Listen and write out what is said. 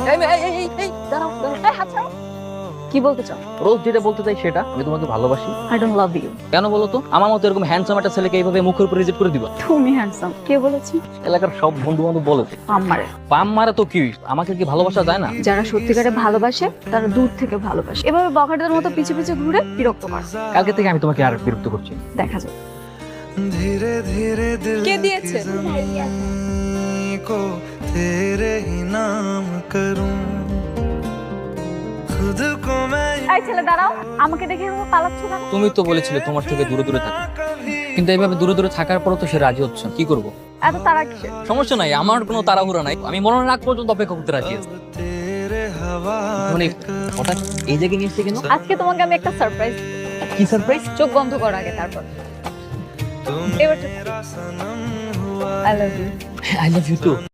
দাঁড়াও, দাঁড়াও। হাত ছাড়ো। কি বলতে চাও? রোজ যেটা বলতে চাই সেটা, আমি তোমাকে ভালোবাসি। I don't love you. কেন বলো তো? আমার মতো এরকম হ্যান্ডসাম একটা ছেলেকে এইভাবে মুখের উপর রিজেক্ট করে দিবা? তুমি হ্যান্ডসাম। কে বলেছে? এলাকার সব বন্ধু বান্ধব বলেছে। আমারে। পাম মারা তো কি, আমাকে কি ভালোবাসা যায় না? যারা সত্যিকারে ভালোবাসে তারা দূর থেকে ভালোবাসে, এভাবে বখাটেদের মতো পিছে পিছে ঘুরে বিরক্ত করে। কালকে থেকে আমি তোমাকে আর বিরক্ত করছি না। দেখা যাবে। धीरे धीरे दिल কে দিয়েছে? को तेरे ही नाम करूं खुद को मैं এই ছেলে দাঁড়াও, আমাকে দেখে এভাবে পালাচ্ছ কেন? তুমি তো বলেছিলে তোমার থেকে দূরে দূরে থাকো, কিন্তু এইভাবে দূরে দূরে থাকার পরও তো সে রাজি হচ্ছে না। কি করব? এত তারা কিসের? সমস্যা নাই, আমার কোনো তাড়াহুড়া নাই, আমি মরণের আগ পর্যন্ত অপেক্ষা করতে রাজি আছি। तेरे हवा মানে হঠাৎ এই জায়গায় নিয়ে এসেছে কেন? আজকে তোমাকে আমি একটা সারপ্রাইজ। কি সারপ্রাইজ? চোখ বন্ধ করো আগে, তারপর तुम এবার मेरा सनम हुआ I love you. I love you two.